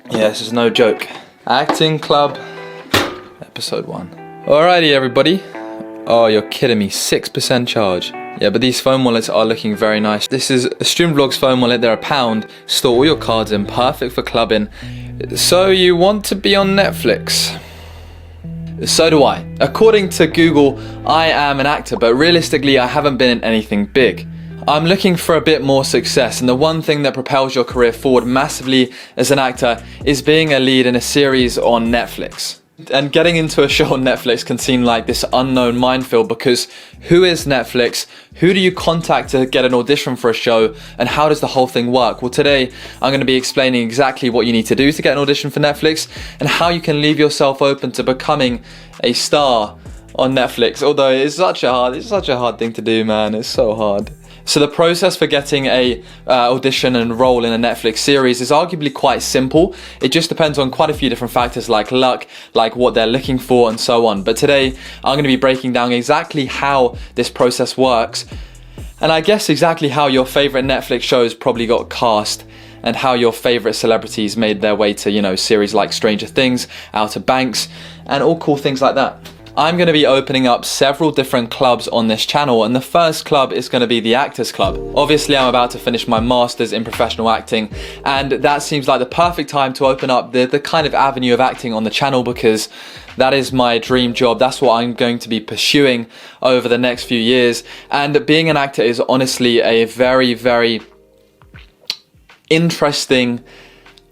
Yeah, this is no joke. Acting Club, episode 1. Alrighty, everybody. Oh, you're kidding me. 6% charge. Yeah, but these phone wallets are looking very nice. This is a Streamvlogs phone wallet. They're £1. Store all your cards in. Perfect for clubbing. So you want to be on Netflix? So do I. According to Google, I am an actor, but realistically, I haven't been in anything big. I'm looking for a bit more success, and the one thing that propels your career forward massively as an actor is being a lead in a series on Netflix. And getting into a show on Netflix can seem like this unknown minefield, because who is Netflix? Who do you contact to get an audition for a show? And how does the whole thing work? Well, today I'm going to be explaining exactly what you need to do to get an audition for Netflix and how you can leave yourself open to becoming a star on Netflix. Although it's such a hard thing to do, man. It's so hard. So the process for getting a audition and role in a Netflix series is arguably quite simple. It just depends on quite a few different factors like luck, like what they're looking for, and so on. But today I'm going to be breaking down exactly how this process works, and I guess exactly how your favorite Netflix shows probably got cast, and how your favorite celebrities made their way to, you know, series like Stranger Things, Outer Banks, and all cool things like that. I'm going to be opening up several different clubs on this channel, and the first club is going to be the Actors Club. Obviously, I'm about to finish my Masters in Professional Acting, and that seems like the perfect time to open up the kind of avenue of acting on the channel, because that is my dream job. That's what I'm going to be pursuing over the next few years. And being an actor is honestly a very, very interesting,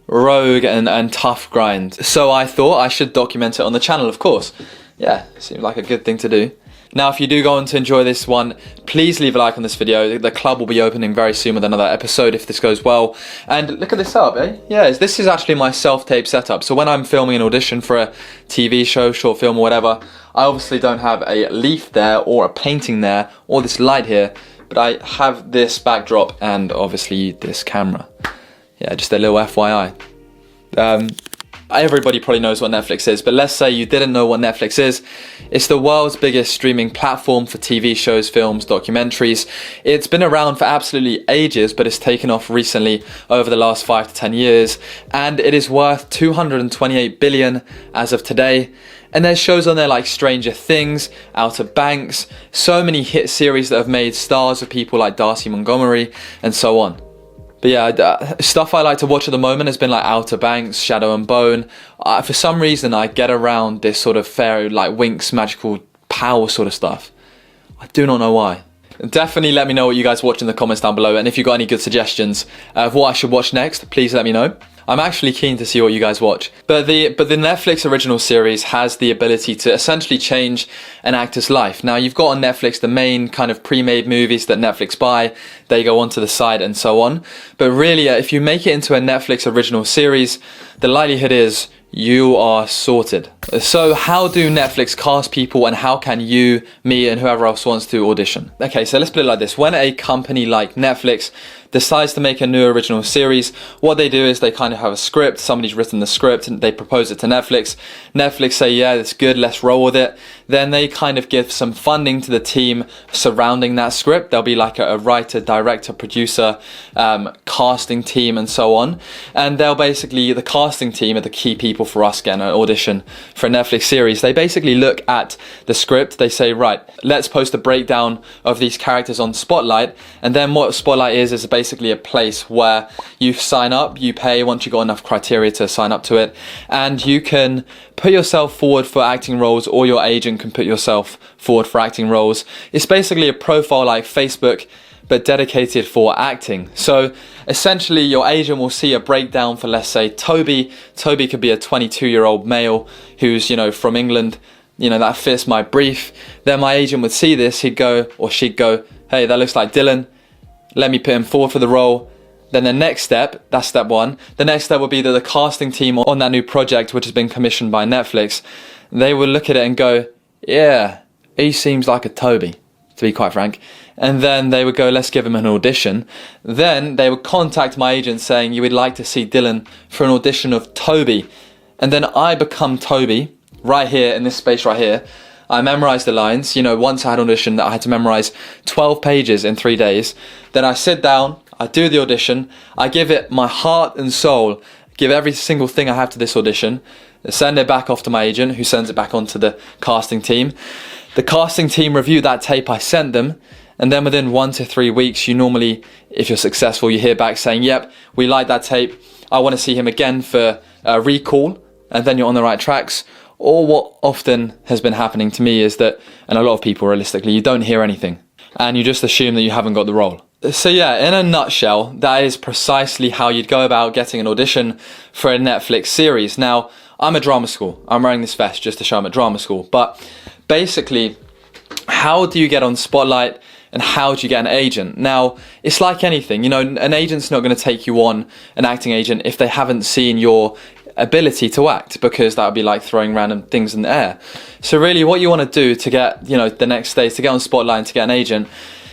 rogue and tough grind. So I thought I should document it on the channel, of course. Yeah, seems like a good thing to do. Now, if you do go on to enjoy this one, please leave a like on this video. The club will be opening very soon with another episode if this goes well. And look at this up, eh? Yeah, this is actually my self-tape setup. So when I'm filming an audition for a TV show, short film or whatever, I obviously don't have a leaf there or a painting there or this light here, but I have this backdrop and obviously this camera. Yeah, just a little FYI. Everybody probably knows what Netflix is, but let's say you didn't know what Netflix is. It's the world's biggest streaming platform for TV shows, films, documentaries. It's been around for absolutely ages, but it's taken off recently over the last 5 to 10 years, and it is worth 228 billion as of today. And there's shows on there like Stranger Things, Outer Banks, so many hit series that have made stars of people like Darcy Montgomery, and so on. But yeah, stuff I like to watch at the moment has been like Outer Banks, Shadow and Bone. For some reason, I get around this sort of fairy, like Winx magical power sort of stuff. I do not know why. Definitely let me know what you guys watch in the comments down below, and if you've got any good suggestions of what I should watch next, please let me know. I'm actually keen to see what you guys watch. But the Netflix original series has the ability to essentially change an actor's life. Now, you've got on Netflix the main kind of pre-made movies that Netflix buy. They go onto the site and so on. But really, if you make it into a Netflix original series, the likelihood is you are sorted. So how do Netflix cast people, and how can you, me, and whoever else wants to audition? Okay, so let's put it like this. When a company like Netflix decides to make a new original series, what they do is they kind of have a script, somebody's written the script, and they propose it to Netflix. Netflix say, yeah, that's good, let's roll with it. Then they kind of give some funding to the team surrounding that script. There'll be like a writer, director, producer, casting team, and so on. And they'll basically, the casting team are the key people for us getting an audition for a Netflix series. They basically look at the script, they say, right, let's post a breakdown of these characters on Spotlight. And then what Spotlight is basically a place where you sign up, you pay once you've got enough criteria to sign up to it, and you can put yourself forward for acting roles, or your agent can put yourself forward for acting roles. It's basically a profile like Facebook, but dedicated for acting. So essentially your agent will see a breakdown for, let's say, Toby. Toby could be a 22-year-old male who's, you know, from England. You know, that fits my brief. Then my agent would see this, he'd go, or she'd go, hey, that looks like Dylan. Let me put him forward for the role. Then the next step, that's step one. The next step would be that the casting team on that new project, which has been commissioned by Netflix, they will look at it and go, yeah, he seems like a Toby, to be quite frank. And then they would go, let's give him an audition. Then they would contact my agent saying, you would like to see Dylan for an audition of Toby. And then I become Toby, right here in this space right here. I memorized the lines. You know, once I had an audition that I had to memorize 12 pages in 3 days. Then I sit down, I do the audition, I give it my heart and soul, give every single thing I have to this audition, send it back off to my agent, who sends it back on to the casting team. The casting team review that tape I sent them, and then within 1 to 3 weeks, you normally, if you're successful, you hear back saying, yep, we like that tape, I want to see him again for a recall, and then you're on the right tracks. Or what often has been happening to me is that, and a lot of people realistically, you don't hear anything, and you just assume that you haven't got the role. So yeah, in a nutshell, that is precisely how you'd go about getting an audition for a Netflix series. Now, I'm at drama school. I'm wearing this vest just to show I'm at drama school. But basically, how do you get on Spotlight and how do you get an agent? Now, it's like anything. You know, an agent's not going to take you on, an acting agent, if they haven't seen your ability to act, because that would be like throwing random things in the air. So really what you want to do to get, you know, the next stage, to get on Spotlight and to get an agent,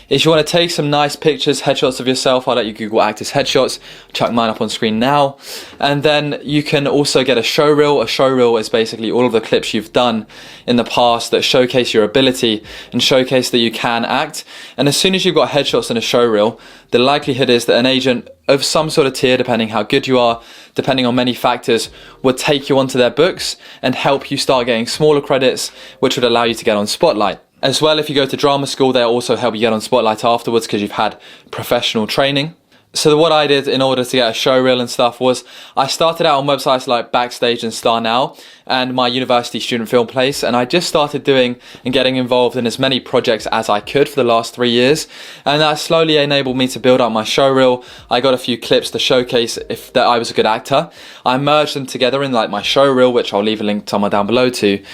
is you want to take some nice pictures, headshots of yourself. I'll let you Google actors headshots, chuck mine up on screen now. And then you can also get a show reel. A show reel is basically all of the clips you've done in the past that showcase your ability and showcase that you can act. And as soon as you've got headshots and a show reel, the likelihood is that an agent of some sort of tier, depending how good you are, depending on many factors, would take you onto their books and help you start getting smaller credits, which would allow you to get on Spotlight. As well, if you go to drama school, they'll also help you get on Spotlight afterwards because you've had professional training. So what I did in order to get a show reel and stuff was I started out on websites like Backstage and Star Now and my university student film place, and I just started doing and getting involved in as many projects as I could for the last 3 years, and that slowly enabled me to build up my show reel. I got a few clips to showcase that I was a good actor. I merged them together in like my show reel, which I'll leave a link somewhere down below to.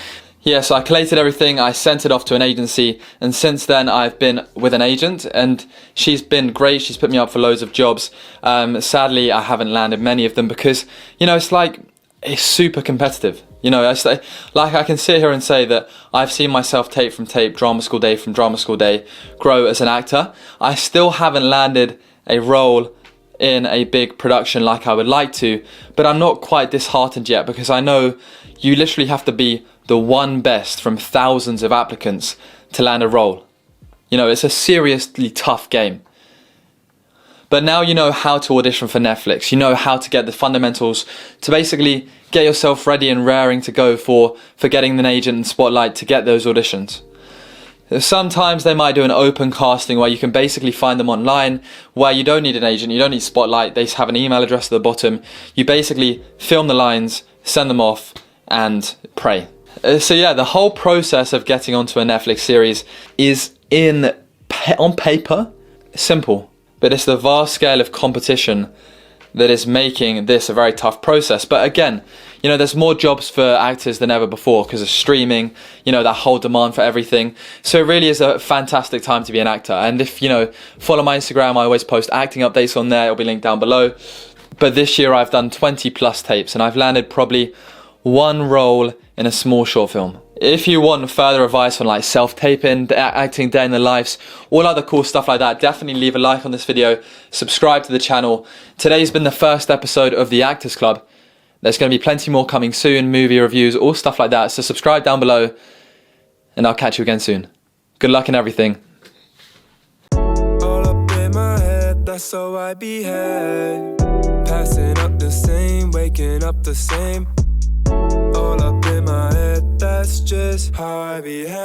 Yeah, so I collated everything, I sent it off to an agency, and since then I've been with an agent, and she's been great. She's put me up for loads of jobs. Sadly, I haven't landed many of them because, you know, it's super competitive. You know, I can sit here and say that I've seen myself tape from tape, drama school day from drama school day, grow as an actor. I still haven't landed a role in a big production like I would like to, but I'm not quite disheartened yet because I know you literally have to be the one best from thousands of applicants to land a role. You know, it's a seriously tough game. But now you know how to audition for Netflix. You know how to get the fundamentals to basically get yourself ready and raring to go for getting an agent and Spotlight to get those auditions. Sometimes they might do an open casting where you can basically find them online, where you don't need an agent, you don't need Spotlight, they have an email address at the bottom. You basically film the lines, send them off, and pray. So yeah, the whole process of getting onto a Netflix series is on paper simple, but it's the vast scale of competition that is making this a very tough process. But again, you know, there's more jobs for actors than ever before because of streaming, you know, that whole demand for everything. So it really is a fantastic time to be an actor. And if, you know, follow my Instagram, I always post acting updates on there. It'll be linked down below. But this year I've done 20 plus tapes and I've landed probably one role in a small short film. If you want further advice on like self-taping, acting day in the lives, all other cool stuff like that, definitely leave a like on this video, subscribe to the channel. Today's been the first episode of the Actors Club. There's going to be plenty more coming soon, movie reviews, all stuff like that. So subscribe down below and I'll catch you again soon. Good luck in everything. All up in my head, that's how I behave. Passing up the same, waking up the same. All up in my head, that's just how I behave.